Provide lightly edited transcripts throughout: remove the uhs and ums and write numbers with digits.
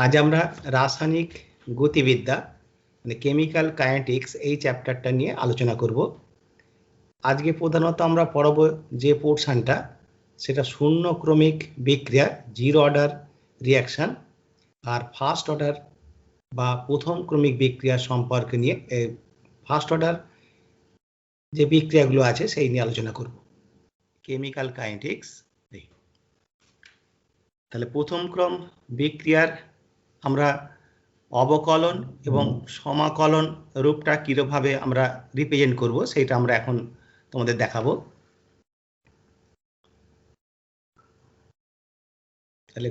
আজ আমরা রাসায়নিক গতিবিদ্যা মানে কেমিক্যাল কাইনেটিক্স এই চ্যাপ্টারটা নিয়ে আলোচনা করব। আজকে প্রধানত আমরা পড়ব যে পোর্শনটা সেটা শূন্য ক্রমিক বিক্রিয়ার জিরো অর্ডার রিঅ্যাকশন আর ফার্স্ট অর্ডার বা প্রথম ক্রমিক বিক্রিয়া সম্পর্কে নিয়ে ফার্স্ট অর্ডার যে বিক্রিয়াগুলো আছে সেই নিয়ে আলোচনা করব। Chemical kinetics. তাহলে প্রথম ক্রম বিক্রিয়ার আমরা অবকলন এবং সমাকলন রূপটা কিভাবে আমরা রিপ্রেজেন্ট করব সেটা আমরা এখন তোমাদের দেখাবো। তাহলে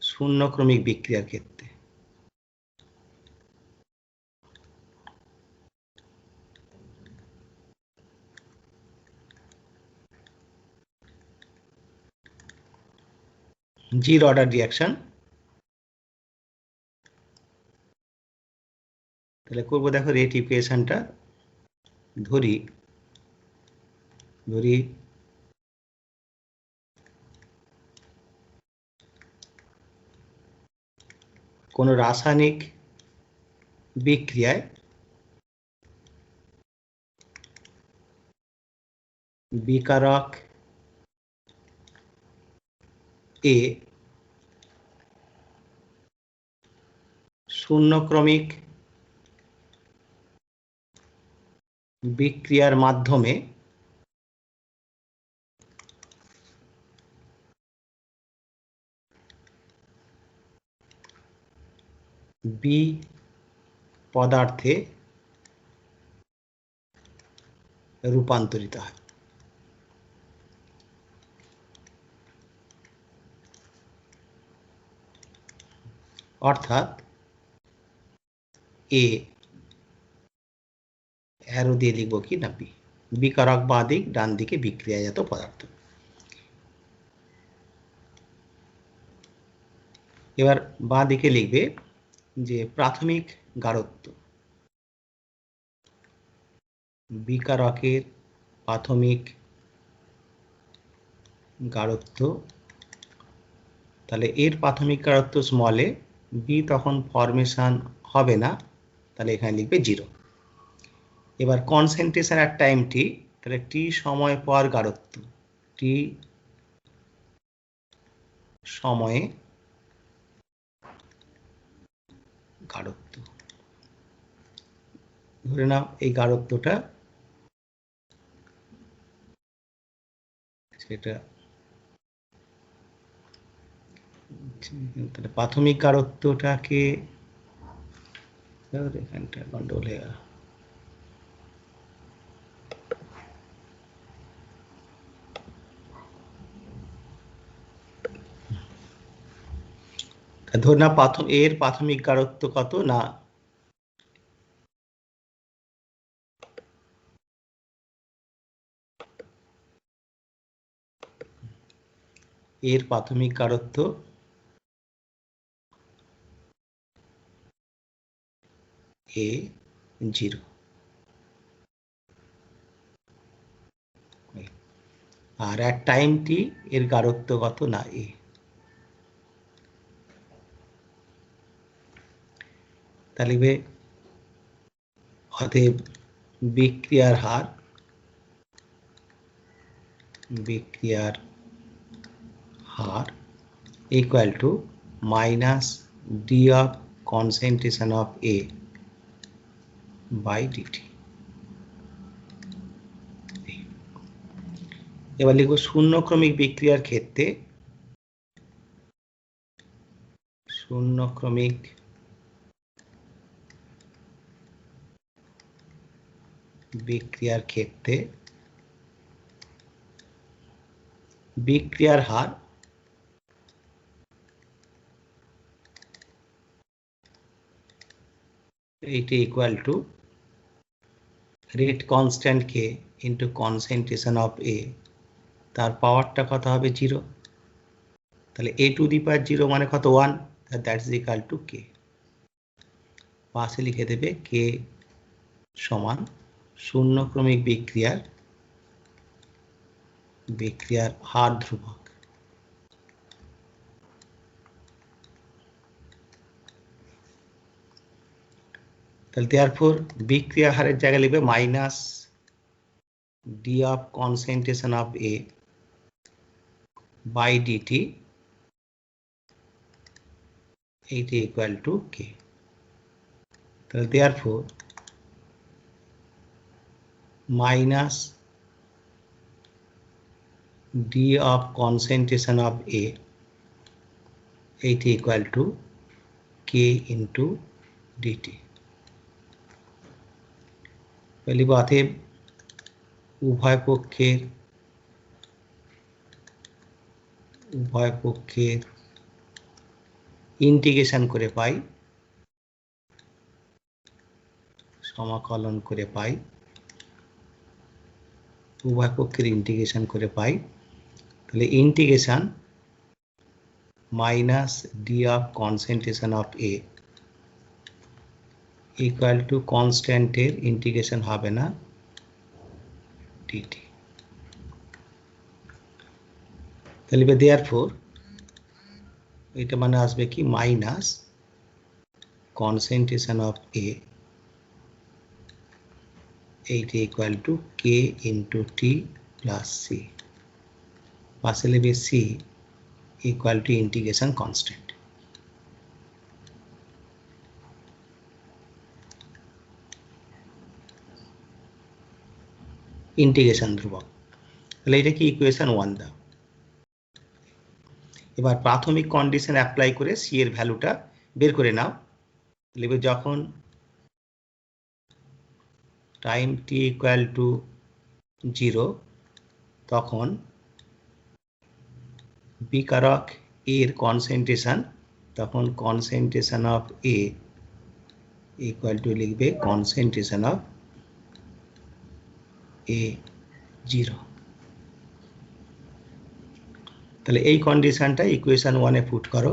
শূন্য ক্রমিক বিক্রিয়ার ক্ষেত্রে জিরো অর্ডার রিঅ্যাকশন। তাহলে করবো, দেখো রেট ইকুয়েশনটা ধরি কোন রাসায়নিক বিক্রিয়ায় বিকারক এ শূন্য ক্রমিক বিক্রিয়ার মাধ্যমে বি পদার্থে রূপান্তরিত হয়। অর্থাৎ এ অ্যারো দিয়ে লিখবো কি না বি, বিকারক বাঁ দিক, ডান দিকে বিক্রিয়াজাত পদার্থ। এবার বাঁ দিকে লিখবে যে প্রাথমিক গাঢ়ত্ব, বিকারকের প্রাথমিক গাঢ়ত্ব। তাহলে এর প্রাথমিক গাঢ়ত্ব স্মল এ, বি তখন ফরমেশন হবে না, তাহলে এখানে লিখবে জিরো। এবার কনসেন্ট্রেশন এট টাইম টি, তাহলে টি সময় পর গাঢ়ত্ব, টি সময়ে গাঢ়ত্ব। ধরে নাও এই গাঢ়ত্বটা সেটা, তাহলে প্রাথমিক গাঢ়ত্বটাকে এখানটা গন্ডগোল হয়ে গেল। ধর না এর প্রাথমিক গাঢ়ত্ব কত না, এর প্রাথমিক গাঢ়ত্ব এ জিরো, আর এক টাইম টি এর গাঢ়ত্ব কত না এ। তাহলে অতএব বিক্রিয়ার হার equal to minus D of concentration of A by D T. এবার লিখব শূন্য ক্রমিক বিক্রিয়ার ক্ষেত্রে, শূন্য ক্রমিক বিক্রিয়ার ক্ষেত্রে বিক্রিয়ার হার এইটা equal to rate constant K into concentration of A, তার পাওয়ারটা কত হবে জিরো। তাহলে এ টু দি পাওয়ার জিরো মানে কত one, that is equal to K. পাশে লিখে দেবে কে সমান শূন্য ক্রমিক বিক্রিয়ার হার ধ্রুবক। তাহলে therefore বিক্রিয়া হারের জায়গায় লিখবে minus d of concentration of A by dt এইটা equal to K। তাহলে therefore minus d of concentration of A এইটা equal to K into dt। তাহলে অতএব উভয় পক্ষের ইন্টিগ্রেশন করে পাই, সমাকলন করে পাই, উভয় পক্ষের ইন্টিগ্রেশন করে পাই। তাহলে integration minus D of concentration of A equal to কনস্ট্যান্টের ইন্টিগ্রেশন হবে না ডিটি। তাহলে দেয়ারফর এটা মানে আসবে কি মাইনাস কনসেন্ট্রেশন অফ এ এইটা equal to k into t plus c, পাশে লিখবে c equal to integration constant. Integration ধ্রুবক। তাহলে এটা কি ইকুয়েশন 1 দাও। এবার প্রাথমিক কন্ডিশন অ্যাপ্লাই করে সি এর ভ্যালুটা বের করে নাও। লিখবে যখন টাইম টি ইকুয়াল টু 0 তখন বিকারক এর কনসেন্ট্রেশন, তখন concentration of A equal two লিখবে কনসেন্ট্রেশন অফ এ 0। তাহলে এই কন্ডিশনটা ইকুয়েশন 1 এ পুট করো।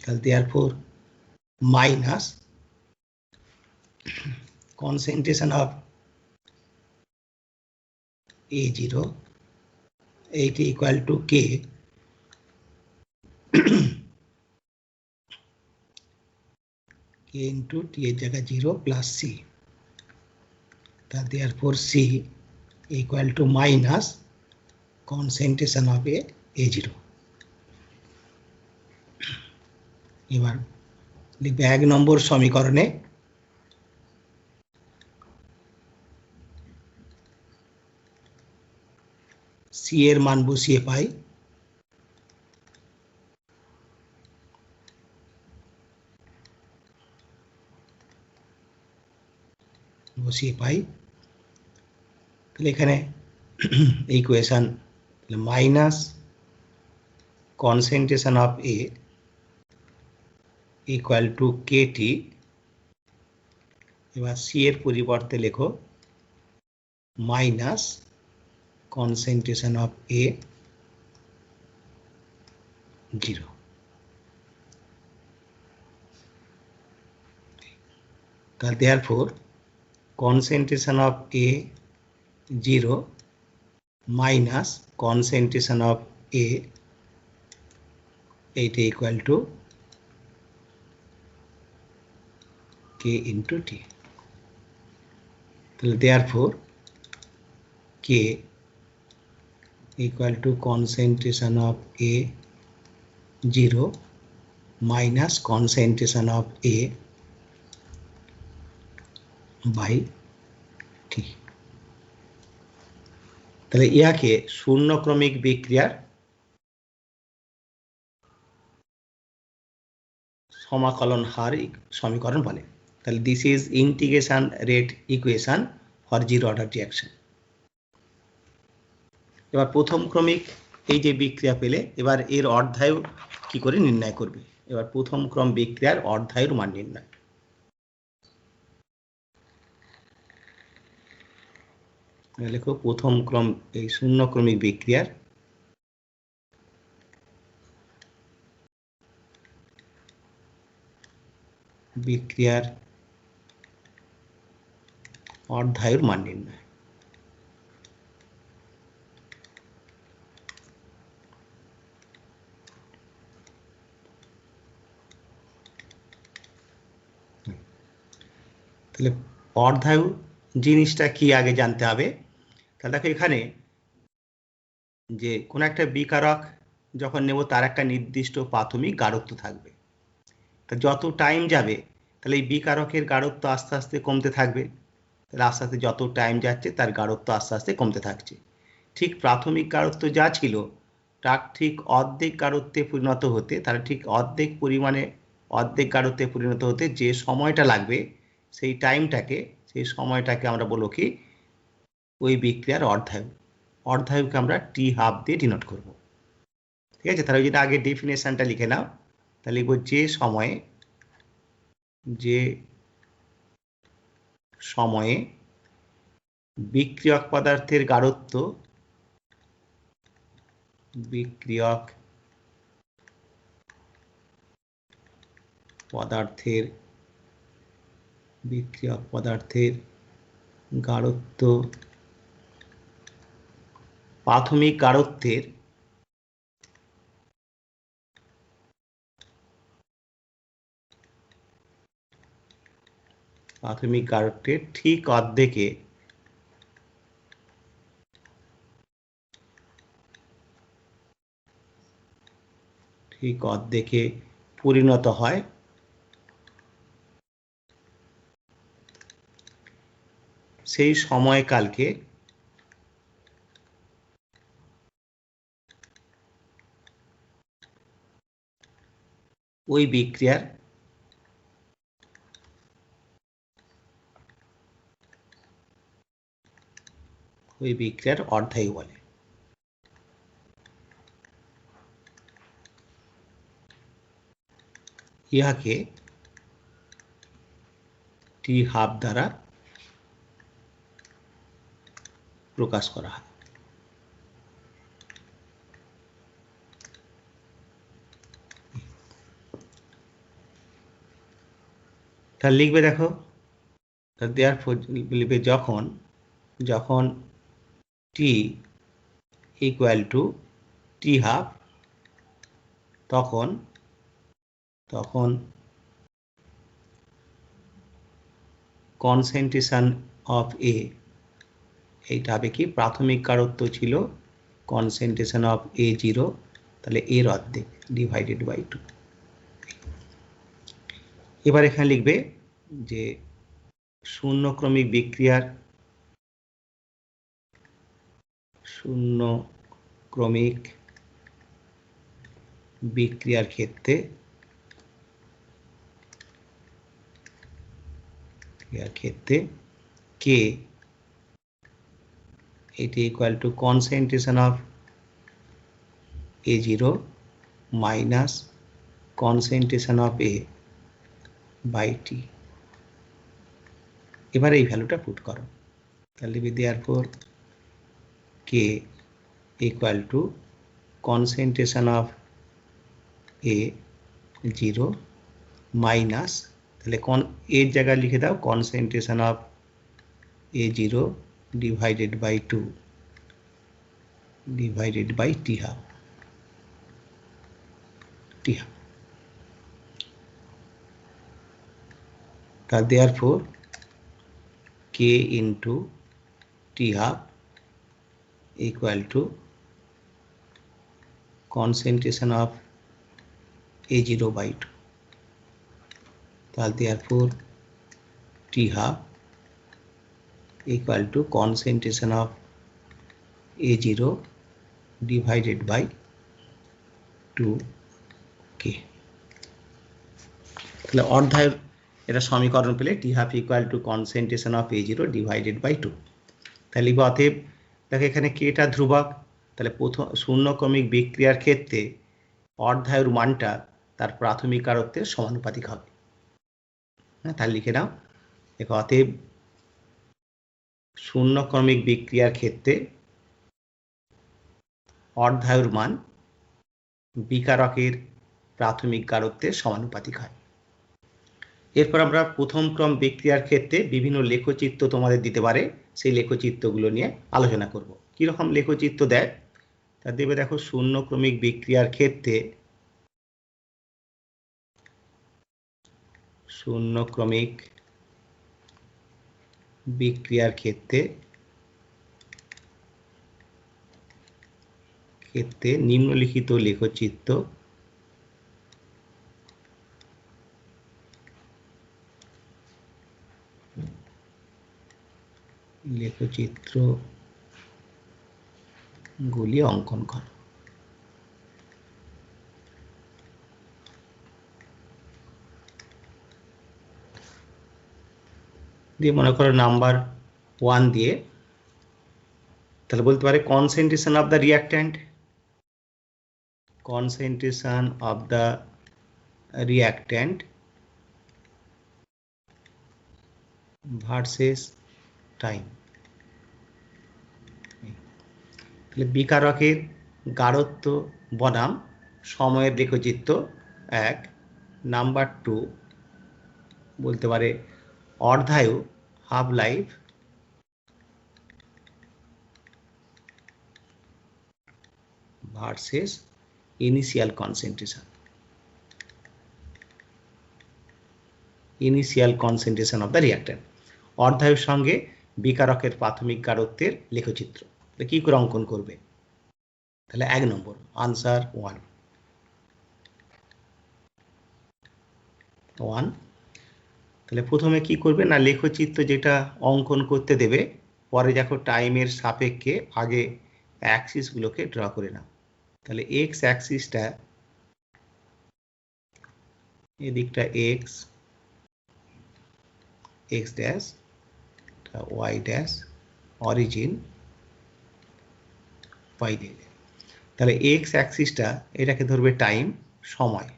তাহলে therefore minus concentration of A0 এইটা equal to K into T এর জায়গায় 0 plus C। therefore C equal to minus concentration of A0। এবার লিখবে 1 নম্বর সমীকরণে সি এর মান বসিয়ে পাই তাহলে এখানে equation minus concentration of A equal to k t. এবার সি এর পরিবর্তে লেখো মাইনাস concentration of A 0। তাহলে therefore concentration of A 0 minus concentration of A এইটা equal to K into T। তাহলে therefore K equal to concentration of A 0 minus concentration of A by T। তাহলে ইয়াকে শূন্যক্রমিক বিক্রিয়ার সমাকলন হার সমীকরণ বলে। তাহলে this is integration rate equation for zero order reaction. এবার প্রথম ক্রমিক এই যে বিক্রিয়া পেলে, এবার এর অর্ধায়ু কি করে নির্ণয় করবে। এবার প্রথম ক্রম বিক্রিয়ার অর্ধায়ুর মান নির্ণয়। লেখো প্রথম ক্রম এই শূন্যক্রমিক বিক্রিয়ার অর্ধায়ুর মান নির্ণয়। তাহলে অর্ধায়ু জিনিসটা কি আগে জানতে হবে। তাহলে দেখো এখানে যে কোনো একটা বিকারক যখন নেব তার একটা নির্দিষ্ট প্রাথমিক গাঢ়ত্ব থাকবে। তা যত টাইম যাবে তাহলে এই বিকারকের গাঢ়ত্ব আস্তে আস্তে কমতে থাকবে। তাহলে আস্তে আস্তে যত টাইম যাচ্ছে তার গাঢ়ত্ব আস্তে আস্তে কমতে থাকছে। ঠিক প্রাথমিক গাঢ়ত্ব যা ছিল তার ঠিক অর্ধেক গাঢ়ত্বে পরিণত হতে, তার ঠিক অর্ধেক পরিমাণে অর্ধেক গাঢ়ত্বে পরিণত হতে যে সময়টা লাগবে সেই সময়টাকে আমরা বলবো কি ওই বিক্রিয়ার অর্ধায়ু। অর্ধায়ুকে আমরা T½ দিয়ে ডিনোট করব। ঠিক আছে, তাহলে যেটা আগে ডেফিনেশনটা লিখে নাও। তাহলে লিখব যে সময়ে বিক্রিয়ক পদার্থের গাঢ়ত্ব বিক্রিয়ক পদার্থের গাঢ়ত্ব প্রাথমিক গাঢ়ত্বের ঠিক অর্ধেকে পরিণত হয় সেই সময়কালকে ওই বিক্রিয়ার অর্ধায়ু বলে। ইহাকে T½ দ্বারা প্রকাশ করা হয়। তাহলে লিখবে, দেখো লিখবে যখন T equal to T½ তখন কনসেন্ট্রেশন অফ A, এইটা হবে কি প্রাথমিক গাঢ়ত্ব ছিল কনসেন্ট্রেশন অফ A0, তাহলে এর অর্ধেক ডিভাইডেড বাই 2। এবার এখানে লিখবে যে শূন্য ক্রমিক বিক্রিয়ার ক্ষেত্রে K এটি equal to concentration of A0 minus concentration of A by T। এবার এই ভ্যালুটা পুট করো। তাহলে therefore K equal to concentration of A0 minus, তাহলে এর জায়গায় লিখে দাও concentration of A0 divided by 2 divided by T½ তা therefore K into T½ equal to concentration of A0 by 2, তাহলে therefore T½ equal to concentration of A0 divided by 2K। তাহলে অর্ধায়ুর এটা সমীকরণ পেলে T½ equal to concentration of A0 divided by 2। তাহলে অতএব দেখো এখানে Kটা ধ্রুবক, তাহলে শূন্য ক্রমিক বিক্রিয়ার ক্ষেত্রে অর্ধায়ুর মানটা তার প্রাথমিক গাঢ়ত্বের সমানুপাতিক হবে। হ্যাঁ, তাহলে লিখে নাও, দেখো অতএব শূন্য ক্রমিক বিক্রিয়ার ক্ষেত্রে অর্ধায়ুর মান বিকারকের প্রাথমিক গাঢ়ত্বের সমানুপাতিক হয়। এরপর আমরা প্রথম ক্রম বিক্রিয়ার ক্ষেত্রে বিভিন্ন লেখচিত্র তোমাদের দিতে পারে, সেই লেখচিত্রগুলো নিয়ে আলোচনা করব। কিরকম লেখচিত্র দেয় তা দেবে, দেখো শূন্য ক্রমিক বিক্রিয়ার ক্ষেত্রে শূন্য ক্রমিক বিক্রিয়ার ক্ষেত্রে নিম্নলিখিত লেখচিত্র গুলি অঙ্কন করো। দিয়ে মনে করো নাম্বার 1 দিয়ে তাহলে বলতে পারে concentration of the reactant, concentration of the reactant versus time। তাহলে বিকারকের গাঢ়ত্ব বনাম সময়ের লেখচিত্র 1। নাম্বার 2 বলতে পারে অর্ধায়ু half life versus initial concentration, of the reactant. অর্ধায়ুর সঙ্গে বিকারকের প্রাথমিক গাঢ়ত্বের লেখচিত্র কি করে অঙ্কন করবে? তাহলে 1 নম্বর আনসার 1। তাহলে প্রথমে কি করবে না, লেখচিত্র যেটা অঙ্কন করতে দেবে, পরে দেখো টাইমের সাপেক্ষে আগে অ্যাক্সিস গুলোকে ড্র করে নাও। তাহলে এক্স অ্যাক্সিসটা এদিকটা x dash, y dash, origin y দিয়ে। তাহলে এক্স অ্যাক্সিসটা এটাকে ধরবে টাইম, সময়,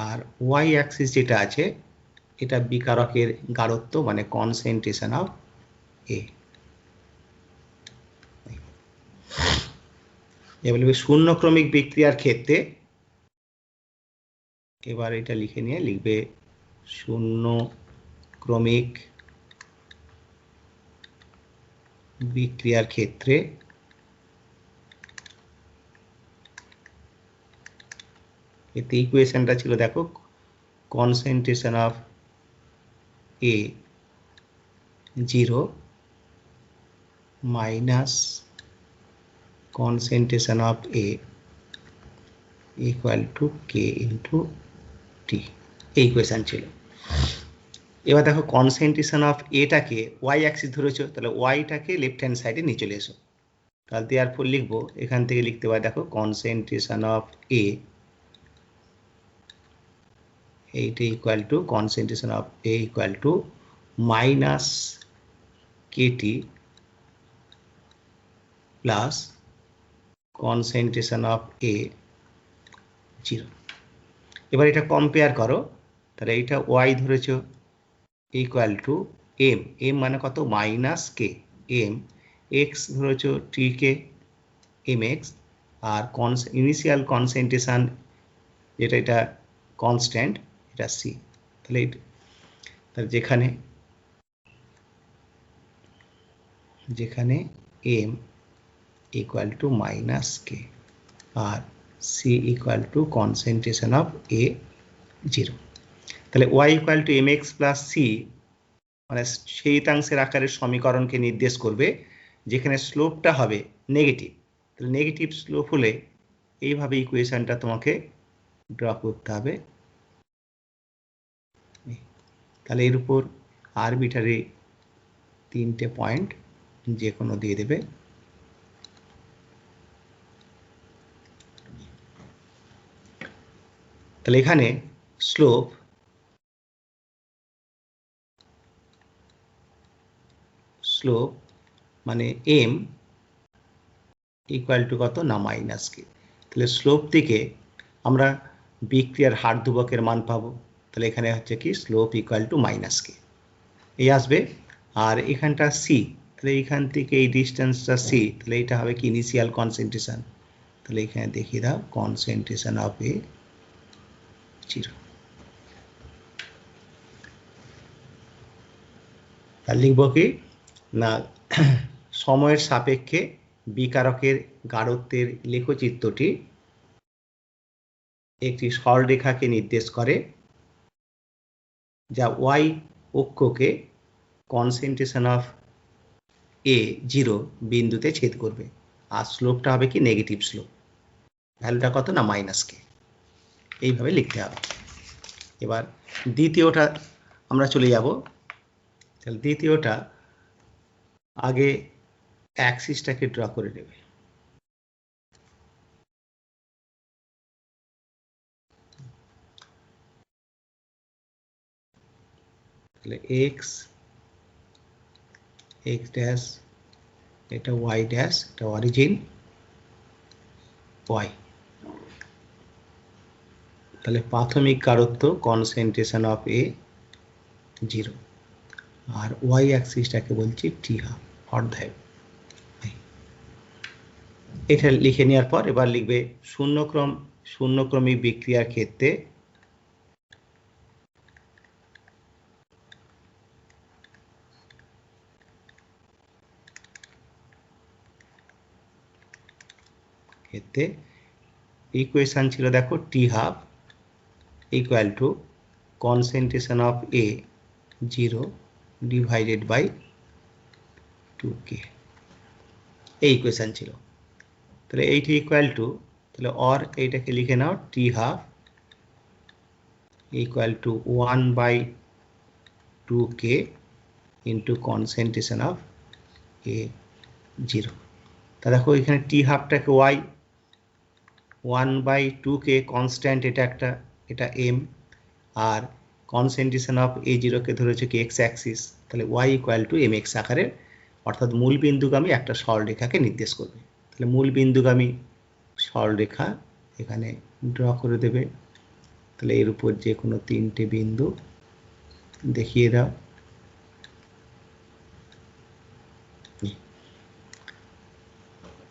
আর ওয়াই অ্যাক্সিস যেটা আছে এটা বিকারকের গাঢ়ত্ব মানে কনসেন্ট্রেশন অফ এ। এবার শূন্য ক্রমিক বিক্রিয়ার ক্ষেত্রে এবার এটা লিখে নিয়ে লিখবে শূন্য ক্রমিক বিক্রিয়ার ক্ষেত্রে এতে ইকুয়েশনটা ছিল দেখো concentration of A 0 minus concentration of A equal to K into T, এই ইকুয়েশন ছিল। এবার দেখো কনসেন্ট্রেশন অফ এটাকে ওয়াই অ্যাক্সিস ধরেছো, তাহলে ওয়াইটাকে লেফট হ্যান্ড সাইডে নিয়ে চলে এসো। তাহলে দেওয়ার পর লিখবো, এখান থেকে লিখতে পারি দেখো কনসেন্ট্রেশন অফ এ এইটা equal to concentration of A equal to minus k t plus concentration of A 0। এবার এটা কম্পেয়ার করো, তাহলে এটা y ধরেছো ইকুয়াল টু m, মানে কত মাইনাস কে, m x ধরেছো t কে mx, আর ইনিশিয়াল কনসেন্ট্রেশন যেটা এটা কনস্ট্যান্ট এটা c। তাহলে যেখানে m equal to minus k R c equal to concentration of A 0। তাহলে y equal to mx plus c মানে সেইতাংশের আকারের সমীকরণকে নির্দেশ করবে যেখানে স্লোপটা হবে নেগেটিভ। তাহলে নেগেটিভ স্লোপ হলে এইভাবে ইকুয়েশনটা তোমাকে ড্র করতে হবে। তাহলে এর উপর আরবিটারি 3টে পয়েন্ট যে কোনো দিয়ে দেবে। তাহলে এখানে স্লোপ মানে m ইকুয়াল টু কত না মাইনাস কে। তাহলে স্লোপ থেকে আমরা বিক্রিয়ার হার ধ্রুবকের মান পাবো। তাহলে এখানে হচ্ছে কি স্লোপ ইকুয়াল টু মাইনাস কে এই আসবে। আর এখানটা সি, তাহলে এখান থেকে এই ডিস্টেন্সটা সি, তাহলে এটা হবে কি ইনিশিয়াল কনসেন্ট্রেশন। তাহলে এখানে দেখিয়ে দাও কনসেন্ট্রেশন অফ এ 0। আর লিখব কি না সময়ের সাপেক্ষে বিকারকের গাঢ়ত্বের লেখচিত্রটি একটি সরলরেখাকে নির্দেশ করে, যা y অক্ষকে কনসেন্ট্রেশন অফ A0 বিন্দুতে ছেদ করবে। আর স্লোপটা হবে কি নেগেটিভ স্লোপ, ভ্যালুটা কত না -k। এইভাবে লিখতে হবে। এবার দ্বিতীয়টা আমরা চলে যাব। তাহলে দ্বিতীয়টা আগে অ্যাক্সিসটাকে ড্র করে নেবে। তাহলে এক্স ড্যাশ, এটা ওয়াই ড্যাশ, এটা অরিজিন ওয়াই। তাহলে প্রাথমিক গাঢ়ত্ব কনসেন্ট্রেশন অফ A0, আর ওয়াই অ্যাক্সিসটাকে বলছি টি হাফ, অর্ধায়ু। এটা লিখে নেওয়ার পর এবার লিখবে শূন্যক্রমিক বিক্রিয়ার ক্ষেত্রে ইকুয়েশন ছিল, দেখো, T half equal to concentration of A0 divided by 2k, এই ইকুয়েশন ছিল। তাহলে এইটি ইকুয়াল টু, তাহলে অর এইটাকে লিখে নাও, T half equal to 1/2k into concentration of A0। তা দেখো এখানে টি হাফটাকে ওয়াই, 1/2k কনস্ট্যান্ট, এটা এম, আর কনসেন্ট্রেশন অফ A0 কে ধরেছে কি এক্স অ্যাক্সিস। তাহলে Y equal to M X আকারে, অর্থাৎ মূল বিন্দুগামী একটা সরলরেখাকে নির্দেশ করবে। তাহলে মূল বিন্দুগামী সরলরেখা এখানে ড্র করে দেবে। তাহলে এর উপর যে কোনো তিনটে বিন্দু দেখিয়ে দাও।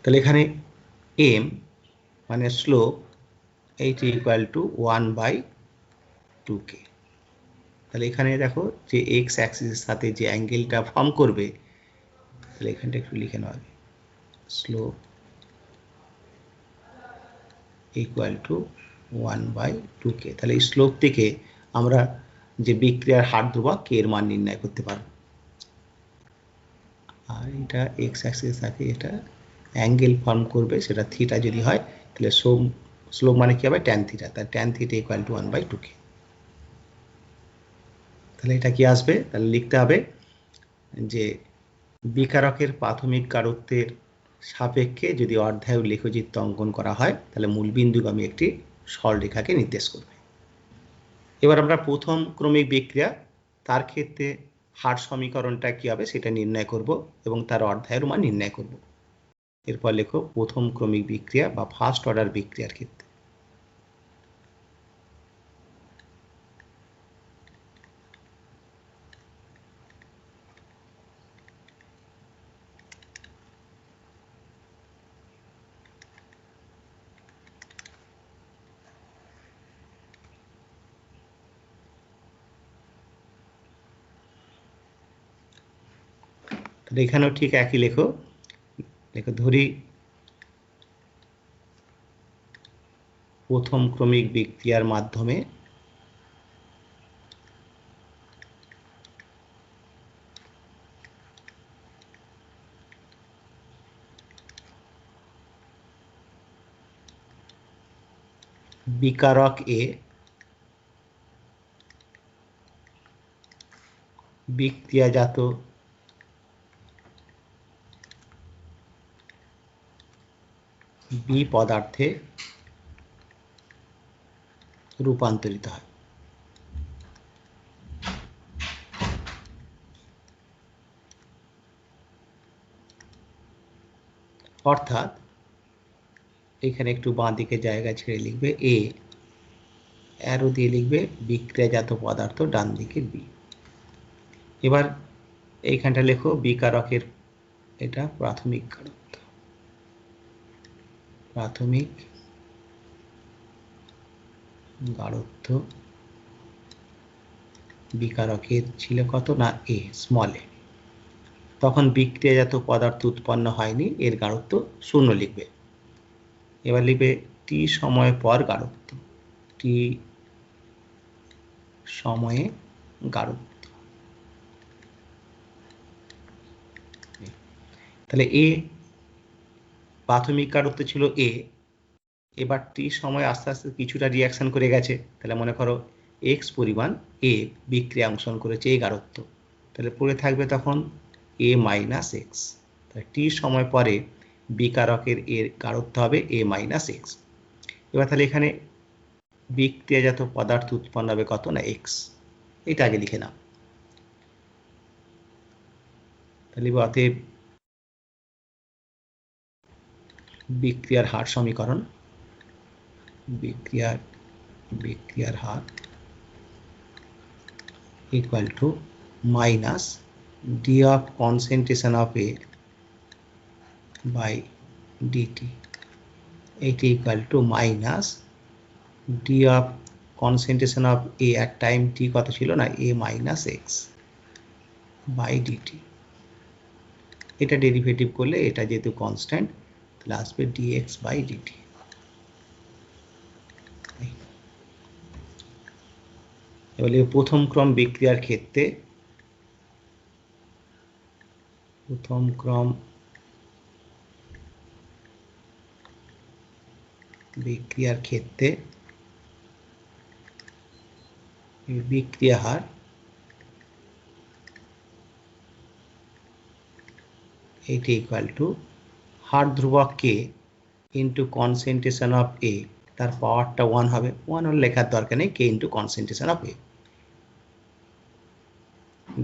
তাহলে এখানে এম মানে slope, eighty equal to 1/2k। তাহলে এখানে দেখো যে এক্স অ্যাক্সিসের সাথে যে অ্যাঙ্গেলটা ফর্ম করবে, তাহলে এখানটা একটু লিখে নেওয়া হবে, স্লোপ ইকুয়াল টু 1/2k। তাহলে এই স্লোপ থেকে আমরা যে বিক্রিয়ার হার ধ্রুবক কে এর মান নির্ণয় করতে পারবো। আর এটা এক্স অ্যাক্সিসের সাথে এটা অ্যাঙ্গেল ফর্ম করবে, সেটা থিটা যদি হয়, তাহলে স্লোপ মানে কি হবে, ট্যান থিটা। তাহলে tan theta equal to 1/2k। তাহলে এটা কি আসবে, তাহলে লিখতে হবে যে বিকারকের প্রাথমিক গাঢ়ত্বের সাপেক্ষে যদি অর্ধায়ু লেখচিত্র অঙ্কন করা হয়, তাহলে মূল বিন্দুগামী একটি সরলরেখাকে নির্দেশ করবে। এবার আমরা প্রথম ক্রমিক বিক্রিয়া, তার ক্ষেত্রে হার সমীকরণটা কি হবে সেটা নির্ণয় করব এবং তার অর্ধায়ুর মান নির্ণয় করব। এরপর লেখো প্রথম ক্রমিক বিক্রিয়া বা ফার্স্ট অর্ডার বিক্রিয়ার ক্ষেত্রে। এখানেও ঠিক একই লেখো, ধরি প্রথম ক্রমিক বিক্রিয়ার মাধ্যমে বিকারক এ বিক্রিয়াজাত বি পদার্থে রূপান্তরিত হয়। অর্থাৎ এখানে একটু বাঁ দিকে জায়গা ছেড়ে লিখবে এ, অ্যারো দিয়ে লিখবে বিক্রিয়াজাত পদার্থ, ডান দিকে বি। এবার এইখানটা লেখো বিকারকের, এটা প্রাথমিক গাঢ়ত্ব, প্রাথমিক গাঢ়ত্ব বিকারকের ছিল কত না এ, স্মল এ। তখন বিক্রিয়াজাত পদার্থ উৎপন্ন হয়নি, এর গাঢ়ত্ব 0 লিখবে। এবার লিখবে টি সময় পর গাঢ়ত্ব, টি সময়ে গাঢ়ত্ব। তাহলে এ প্রাথমিক গাঢ়ত্ব ছিল এ, এবার টি সময় আস্তে আস্তে কিছুটা রিয়াকশন করে গেছে, তাহলে মনে করো এক্স পরিমাণ এ বিক্রিয়া অংশগ্রহণ করেছে এই গাঢ়ত্ব, তাহলে পড়ে থাকবে তখন এ মাইনাস এক্স। তাহলে টি সময় পরে বিকারকের এর গাঢ়ত্ব হবে এ মাইনাস এক্স। এবার তাহলে এখানে বিক্রিয়াজাত পদার্থ উৎপন্ন হবে কত না এক্স, এটা আগে লিখে নাও। তাহলে অতএব বিক্রিয়ার হার সমীকরণ, বিক্রিয়ার হার equal to minus d of concentration of A by dt, it equal to minus d of concentration of A at time t কত ছিল না A minus x by dt। এটা ডেরিভেটিভ করলে এটা যেহেতু কনস্ট্যান্ট তাহলে আসবে dx by dt। এবারে প্রথম ক্রম বিক্রিয়ার ক্ষেত্রে বিক্রিয়া হার এটা ইকুয়াল টু হার ধ্রুবক K into concentration of A, তার পাওয়ারটা 1 হবে, 1 হলে লেখার দরকার নেই, K into concentration of A,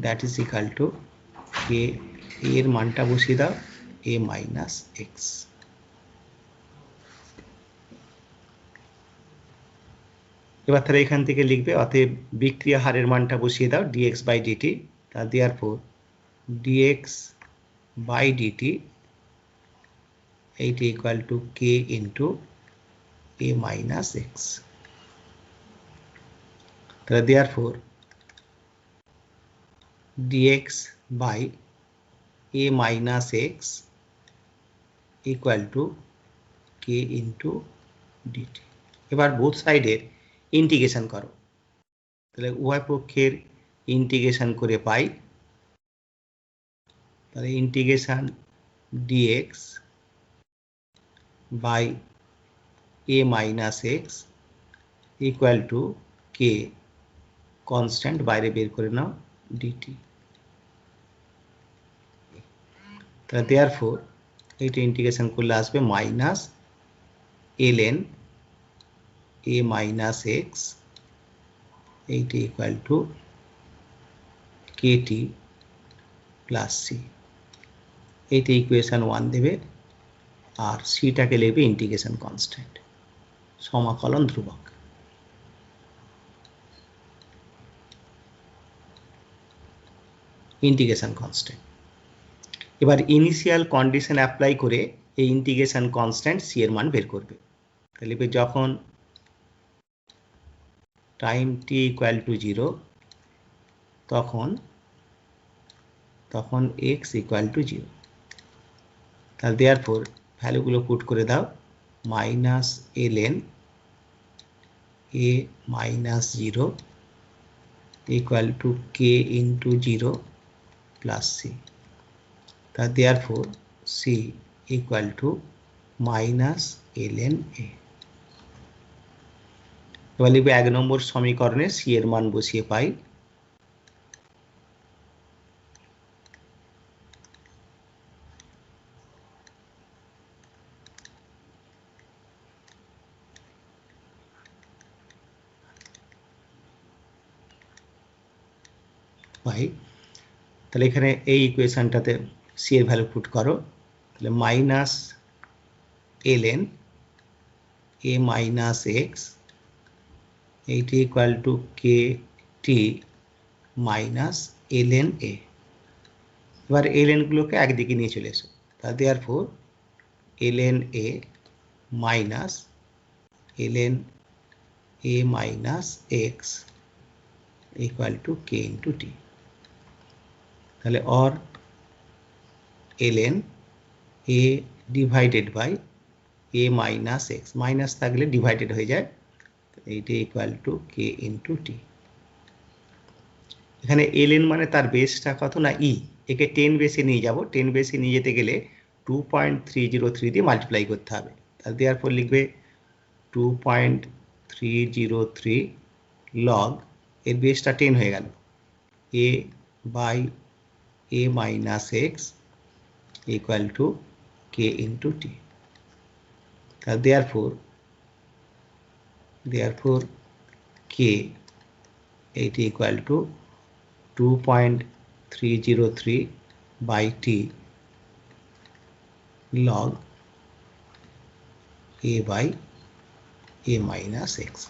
that is equal to K এর মানটা বসিয়ে দাও এ মাইনাস এক্স। এবার তাহলে এখান থেকে লিখবে অতএব বিক্রিয়া হারের মানটা বসিয়ে দাও dx বাই dt, তা দেওয়ার পর dx বাই dt এইটা equal to k into a minus x. তাহলে দেওয়ার পর dx by a minus x equal to k into dt। এবার বোথ সাইডের ইন্টিগ্রেশন করো, তাহলে উভয় পক্ষের ইন্টিগ্রেশন করে পাই, তাহলে integration dx by a minus x equal to k constant বাইরে বের করে নাও dt। তাহলে দেয়ারফর এইটা ইন্টিগ্রেশন করলে আসবে minus ln a minus x এইটা equal to kt plus C, এইটা ইকুয়েশন 1 দেবে, আর সিটাকে লিখবে ইন্টিগ্রেশন কনস্ট্যান্ট, সমাকলন ধ্রুবক। Integration constant. এবার ইনিশিয়াল কন্ডিশন অ্যাপ্লাই করে এই ইন্টিগ্রেশন কনস্ট্যান্ট সি এর মান বের করবে, তাহলে যখন টাইম টি ইকুয়াল টু 0 তখন এক্স ইকুয়াল টু 0। তাহলে দেওয়ার পর ভ্যালুগুলো পুট করে দাও, minus ln a minus 0 equal to k into 0 plus c. তা দেওয়ার পর c equal to minus ln a। এবার লিখবে 1 নম্বর সমীকরণে সি এর মান বসিয়ে পাই তাহলে এখানে এই ইকুয়েশনটাতে সি এর ভ্যালু পুট করো, তাহলে minus ln a minus x eighty equal to K T minus ln a। এবার ln গুলোকে একদিকে নিয়ে চলে এসো, তাহলে therefore ln a minus ln a minus x equal to k into t. তাহলে or ln a divided by a minus x, minus থাকলে divided হয়ে যায়, এইটা equal to k into t. এখানে ln মানে তার বেসটা কত না ই, একে 10 বেসে নিয়ে যাব, 10 বেসে নিয়ে যেতে গেলে 2.303 দিয়ে মাল্টিপ্লাই করতে হবে, তাহলে দেওয়ার পর লিখবে 2.303 লগ, এর বেসটা 10 হয়ে গেল, a by a minus x equal to k into t. তাহলে therefore k এইটা equal to 2.303 by t log a by a minus x.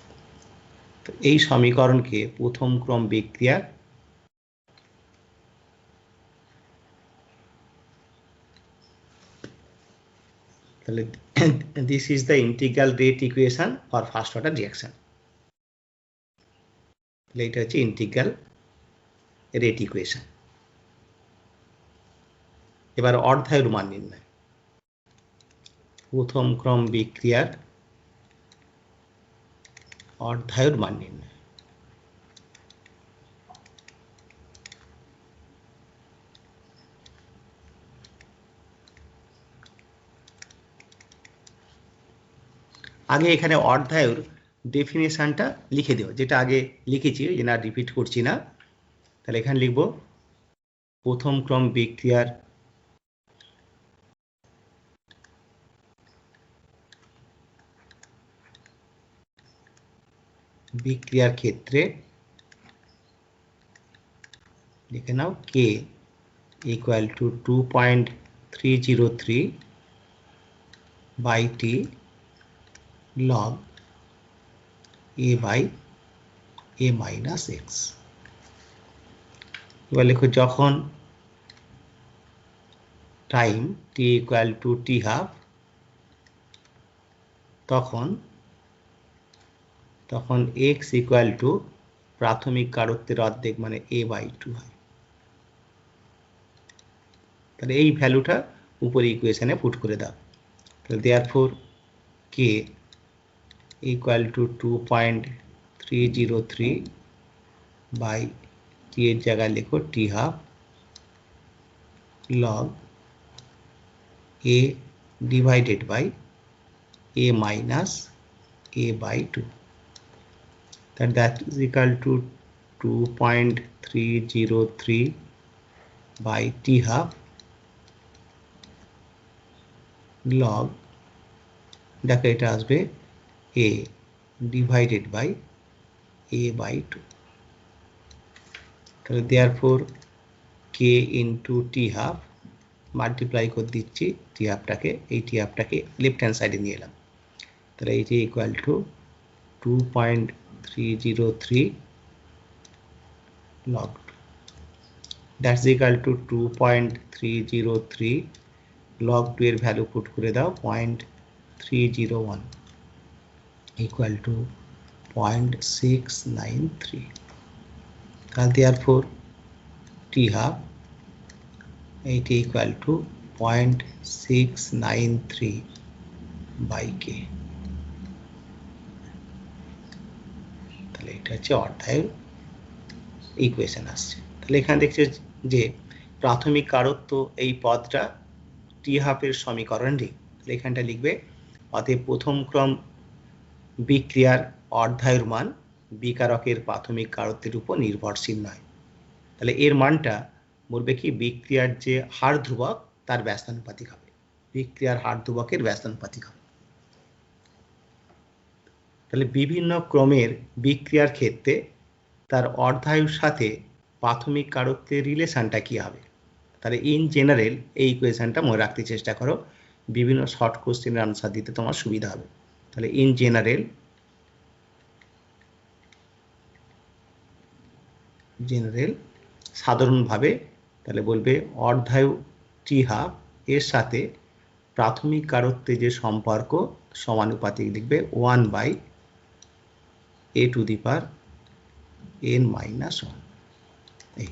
তো এই সমীকরণকে প্রথম ক্রম বিক্রিয়ার তাহলে this is the integral rate equation for first order reaction, তাহলে এটা হচ্ছে ইন্টিগ্রাল রেট ইকুয়েশন। এবার অর্ধায়ুর মান নির্ণয়, প্রথম ক্রম বিক্রিয়ার অর্ধায়ুর মান নির্ণয়। আগে এখানে অর্ধায়ুর ডেফিনেশনটা লিখে দেব, যেটা আগে লিখেছি, যে না রিপিট করছি না। তাহলে এখানে লিখব প্রথম ক্রম বিক্রিয়ার ক্ষেত্রে লিখে নাও k equal to 2.303 by t log a by a minus x. এবার লিখো যখন time t equal to t half, তখন x ইকুয়াল টু প্রাথমিক কারত্বের অর্ধেক মানে a বাই 2 হয়। তাহলে এই ভ্যালুটা উপরে ইকুয়েশনে পুট করে দাও। তাহলে therefore k equal to 2.303 by t এর জায়গায় লিখো t half log a divided by a minus a by 2, that is equal to 2.303 by t half log, দেখো এটা আসবে a divided by a by 2। তাহলে therefore k into t half multiply করে দিচ্ছি টি হাফটাকে, এই টি হাফটাকে লেফট হ্যান্ড সাইডে নিয়ে এলাম, তাহলে এইটি equal to 2.303 log 2, that's equal to 2.303 log 2 এর ভ্যালু পুট করে দাও 0.301 equal to 0.693, তাহলে therefore t half এইটি ইকুয়াল টু 0.693 বাই কে। তাহলে এটা হচ্ছে অর্ধায়ু ইকুয়েশন আসছে। তাহলে এখানে দেখছে যে প্রাথমিক কারত্ব এই পদটা টি হাফের সমীকরণটি, তাহলে এখানটা লিখবে অতএব প্রথম ক্রম বিক্রিয়ার অর্ধায়ুর মান বিকারকের প্রাথমিক কারত্বের উপর নির্ভরশীল নয়। তাহলে এর মানটা বলবে কি বিক্রিয়ার যে হার ধ্রুবক তার ব্যস্তানুপাতিক হবে, বিক্রিয়ার হার ধ্রুবকের ব্যস্তানুপাতিক হবে। তাহলে বিভিন্ন ক্রমের বিক্রিয়ার ক্ষেত্রে তার অর্ধায়ুর সাথে প্রাথমিক কারত্বের রিলেশনটা কি হবে। তাহলে ইন জেনারেল এই ইকুয়েশনটা মনে রাখতে চেষ্টা করো, বিভিন্ন শর্ট কোশ্চেনের আনসার দিতে তোমার সুবিধা হবে। তাহলে ইন জেনারেল সাধারণভাবে তাহলে বলবে অর্ধায়ু টি হাফ এর সাথে প্রাথমিক কারত্বে যে সম্পর্ক সমানুপাতিক লিখবে 1 by a to the power n minus 1। এই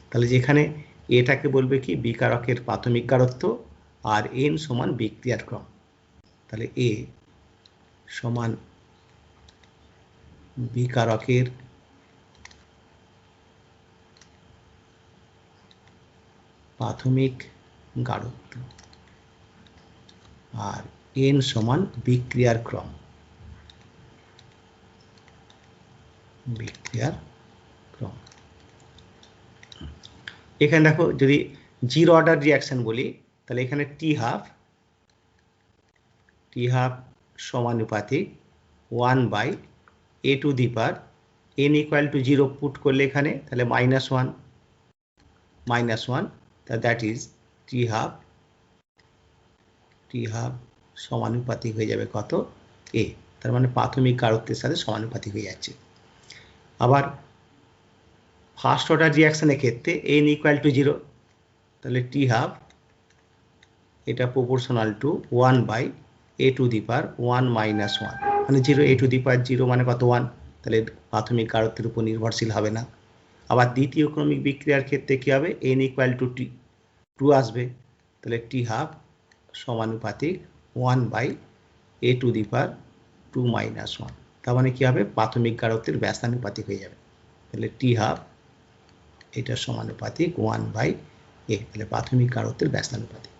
তাহলে যেখানে এটাকে বলবে কি বিকারকের প্রাথমিক গাঢ়ত্ব, আর এন সমান বিক্রিয়ার ক্রম। তাহলে এ সমান বিকারকের প্রাথমিক গাঢ়ত্ব আর এন সমান বিক্রিয়ার ক্রম। এখানে দেখো যদি জিরো অর্ডার রিঅ্যাকশন বলি তাহলে এখানে টি হাফ সমানুপাতিক 1/a two the power n equal to 0 put করলে এখানে তাহলে -1 দ্যাট ইজ টি হাফ সমানুপাতিক হয়ে যাবে কত, a। তার মানে প্রাথমিক গাঢ়ত্বের সাথে সমানুপাতিক হয়ে যাচ্ছে। আবার ফার্স্ট অর্ডার রিঅ্যাকশনের ক্ষেত্রে n ইকুয়াল টু 0, তাহলে টি হাফ এটা proportional to 1/a two the পাওয়ার 1 - 1 মানে 0, a টু দি পাওয়ার 0 মানে কত 1, তাহলে প্রাথমিক গাঢ়ত্বের উপর নির্ভরশীল হবে না। আবার দ্বিতীয় ক্রমিক বিক্রিয়ার ক্ষেত্রে কি হবে, n ইকুয়াল টু 2 আসবে, তাহলে টি হাফ সমানুপাতিক 1/a টু দি পাওয়ার 2 - 1, তার মানে কি হবে প্রাথমিক গাঢ়ত্বের ব্যস্তানুপাতিক হয়ে যাবে। তাহলে টি হাফ এটা সমানুপাতিক 1/a, তাহলে প্রাথমিক গাঢ়ত্বের ব্যস্তানুপাতিক।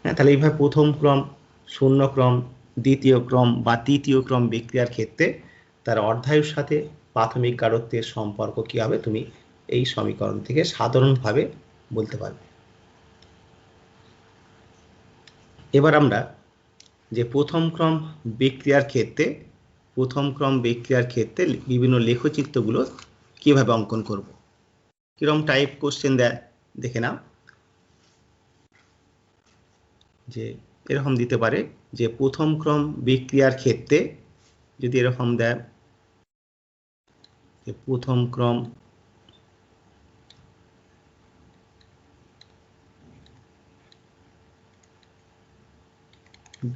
হ্যাঁ, তাহলে এইভাবে প্রথম ক্রম, শূন্য ক্রম, দ্বিতীয় ক্রম বা তৃতীয় ক্রম বিক্রিয়ার ক্ষেত্রে তার অর্ধায়ুর সাথে প্রাথমিক গাঢ়ত্বের সম্পর্ক কি হবে তুমি এই সমীকরণ থেকে সাধারণভাবে বলতে পারবে। এবার আমরা যে প্রথম ক্রম বিক্রিয়ার ক্ষেত্রে বিভিন্ন লেখচিত্রগুলো কিভাবে অঙ্কন করব, কিরকম টাইপ কোশ্চেন দেয় দেখে নাও। যে এরকম দিতে পারে যে প্রথম ক্রম বিক্রিয়ার ক্ষেত্রে যদি এরকম দেয় যে প্রথম ক্রম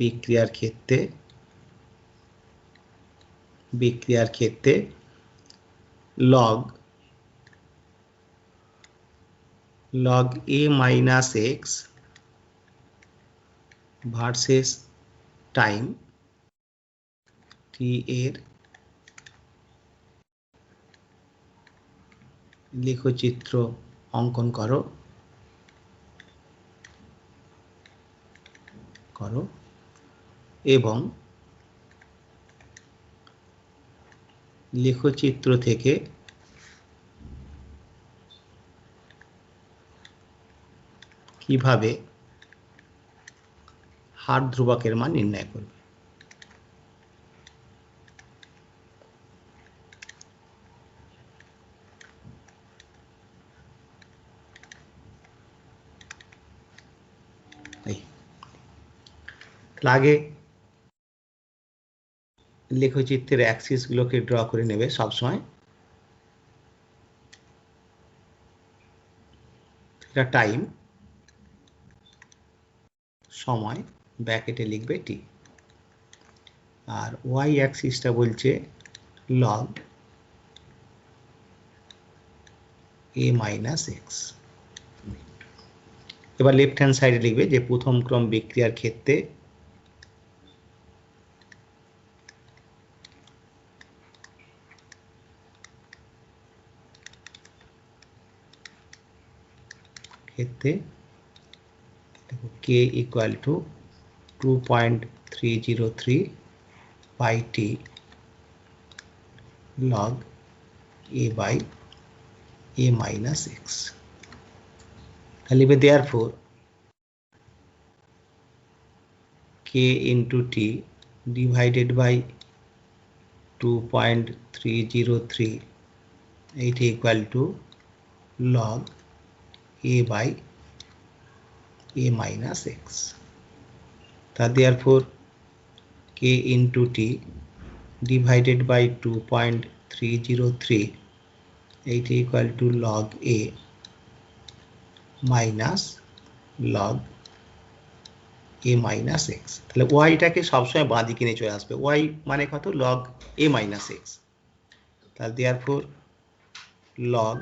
বিক্রিয়ার ক্ষেত্রে log a minus x versus time t এর লেখচিত্র অঙ্কন করো এবং লেখচিত্র থেকে কিভাবে হার ধ্রুবকের মান নির্ণয় করবে। আগে লেখচিত্রের অ্যাক্সিস গুলোকে ড্র করে নেবে সবসময়। এটা টাইম, সময়, ব্র্যাকেটে লিখবে টি, আর ওয়াই অ্যাক্সিসটা বলছে log a minus x। এবার লেফট হ্যান্ড সাইডে লিখবে যে প্রথম ক্রম বিক্রিয়ার ক্ষেত্রে k equal to 2.303 by t log a by a minus x। তাহলে therefore k into t divided by 2.303 এটা equal to log a by a minus x। therefore k into t divided by 2.303 এটা equal to log a minus log a minus x। তাহলে y টাকে সবসময় বাঁ দিকে নিয়ে চলে আসবে, y মানে কত log a minus x। তাহলে therefore log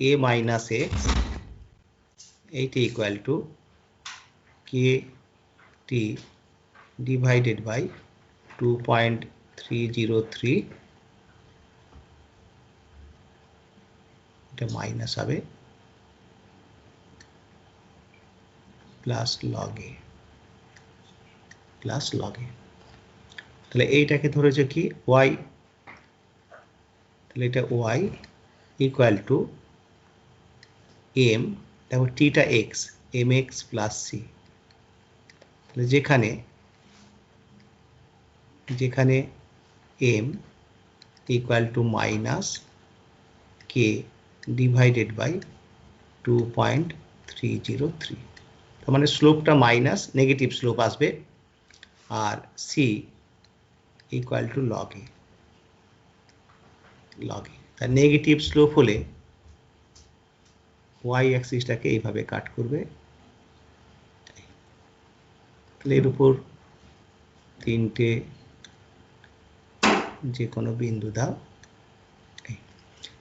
a minus x এইটা equal to kt divided by 2.303 এটা মাইনাস হবে plus log a plus log a. তাহলে এইটাকে ধরেছে কি y, তাহলে এটা y ইকুয়াল টু m, তারপর টিটা x mx প্লাস c। তাহলে যেখানে m equal to minus k divided by 2.303, তার মানে স্লোপটা মাইনাস নেগেটিভ স্লোপ আসবে, আর c equal to log a. তার নেগেটিভ স্লোপ হলে y অ্যাক্সিসটাকে এইভাবে কাট করবে, তাহলে এর উপর তিনটে যে কোনো বিন্দু দাও,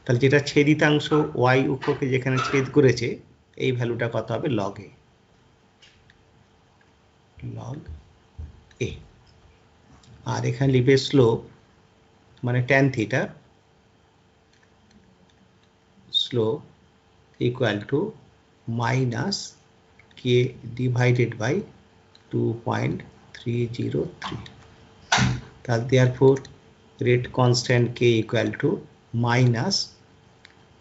তাহলে যেটা ছেদিতাংশ y অক্ষকে যেখানে ছেদ করেছে এই ভ্যালুটা কত হবে লগ এ। আর এখানে লিখবে স্লোপ মানে tan theta, slope equal to minus k divided by 2.303। তাহলে therefore rate constant k equal to minus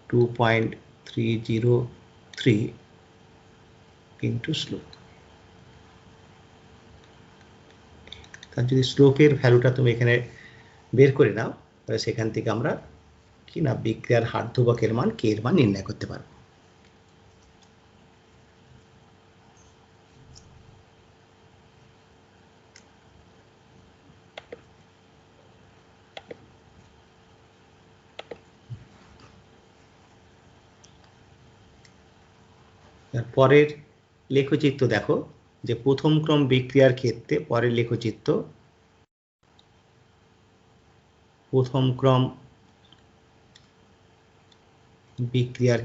2.303 into slope। তাহলে যদি স্লোপের ভ্যালুটা তুমি এখানে বের করে নাও, তাহলে সেখান থেকে আমরা কি না বিক্রিয়ার হার ধ্রুবকের মান k এর মান নির্ণয় করতে পারবো। পরের লেখচিত্র দেখো, যে প্রথম ক্রম বিক্রিয়ার ক্ষেত্রে পরের লেখচিত্র, প্রথম ক্রম বিক্রিয়ার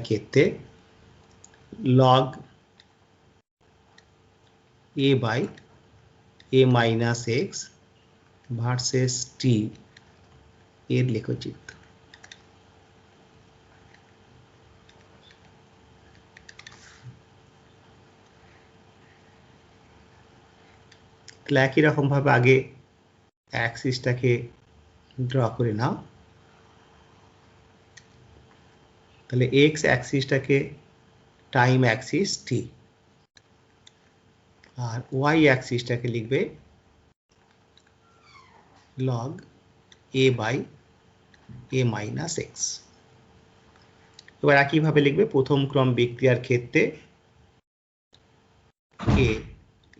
ক্ষেত্রে log a by a minus x versus t এর লেখচিত্র। একই রকম ভাবে আগে অ্যাক্সিসটাকে ড্র করে নাও, তাহলে x অ্যাক্সিসটাকে টাইম অ্যাক্সিস t, আর y অ্যাক্সিসটাকে লিখবে log a by a minus x। এবার একইভাবে লিখবে প্রথম ক্রম বিক্রিয়ার ক্ষেত্রে k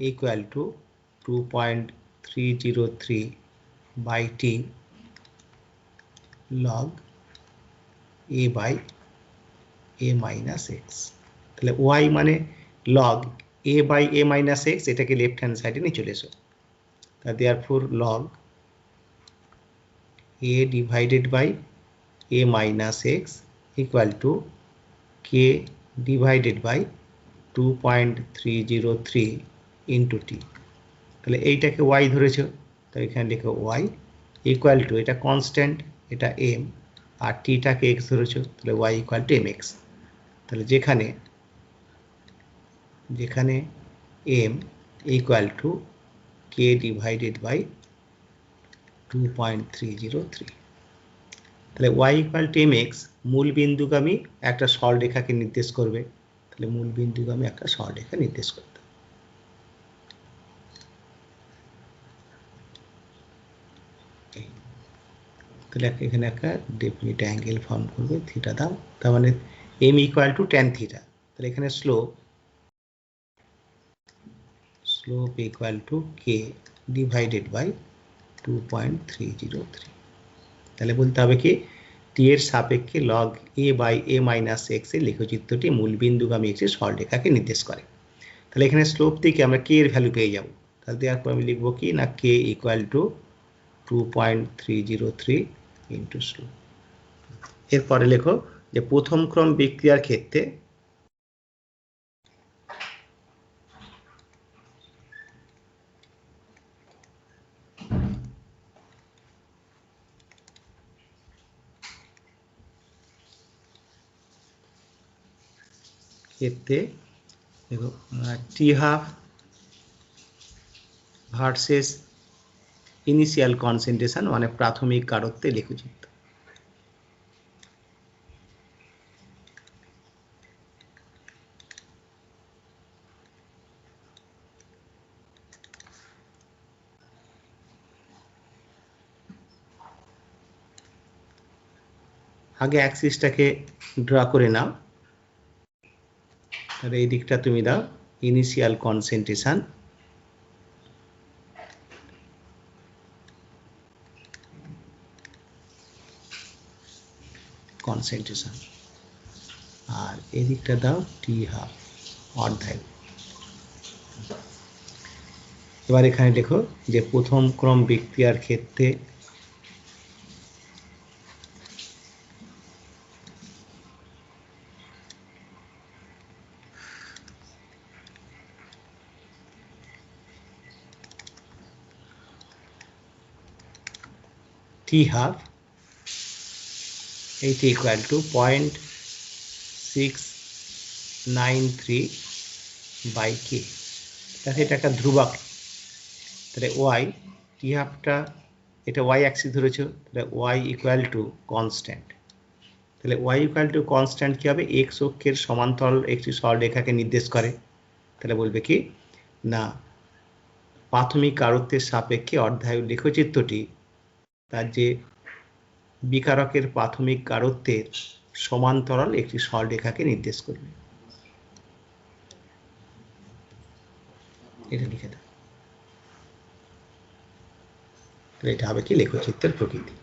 equal to 2.303 by t log a by a minus x। তাহলে y মানে log a by a minus x, এটাকে লেফট হ্যান্ড সাইডে নিয়ে চলে এসো। তা therefore log a divided by a minus x equal to k divided by 2.303 into t। তাহলে এইটাকে y ধরেছো, তাহলে এখানে লিখো y ইকুয়াল টু, এটা কনস্ট্যান্ট, এটা m, আর t টাকে x ধরেছো, তাহলে y ইকুয়াল টু mx। তাহলে যেখানে m equal to k divided by 2.303, তাহলে y ইকুয়াল টু mx মূল বিন্দুগামী একটা সরলরেখাকে নির্দেশ করবে। তাহলে মূল বিন্দুগামী একটা সরলরেখা নির্দেশ করতে, তাহলে এখানে একটা ডেফিনিট অ্যাঙ্গেল ফর্ম করবে, থিটা দাও, তার মানে m equal to tan theta. তাহলে এখানে slope equal to k divided by 2.303। তাহলে বলতে হবে কি t এর সাপেক্ষে log a বাই a মাইনাস x এর লেখচিত্রটি মূল বিন্দুগামী একটি সরলরেখাকে নির্দেশ করে। তাহলে এখানে স্লোপ থেকে আমরা k এর ভ্যালু পেয়ে যাব। তাহলে এরপর আমি লিখবো কি না k equal to 2.303 into slow. এরপরে লেখো যে প্রথম ক্রম বিক্রিয়ার ক্ষেত্রে দেখো T half versus initial concentration মানে প্রাথমিক গাঢ়ত্বে লেখচিত্র। আগে অ্যাক্সিসটাকে ড্র করে নাও, তাহলে এই দিকটা তুমি দাও ইনিশিয়াল কনসেন্ট্রেশন, আর এই দিকটা দাও টি হাফ অর্ধায়ু। এবার এখানে দেখো যে প্রথম ক্রম বিক্রিয়ার ক্ষেত্রে T half it equal to 0.693 by K, তাহলে এটা একটা ধ্রুবক, তাহলে y T হাফটা এটা y অ্যাক্সিস ধরেছো, তাহলে y ইকুয়াল টু কনস্ট্যান্ট, তাহলে y ইকুয়াল টু কনস্ট্যান্ট কি হবে, x অক্ষের সমান্তরাল একটি সরলরেখাকে নির্দেশ করে, তাহলে বলবে কি না প্রাথমিক গাঢ়ত্বের সাপেক্ষে অর্ধায়ু লেখচিত্রটি তার যে বিকারকের প্রাথমিক গাঢ়ত্বের সমান্তরাল একটি সরলরেখাকে নির্দেশ করবে। এটা লিখে দাও, এটা হবে কি লেখচিত্রের প্রকৃতি।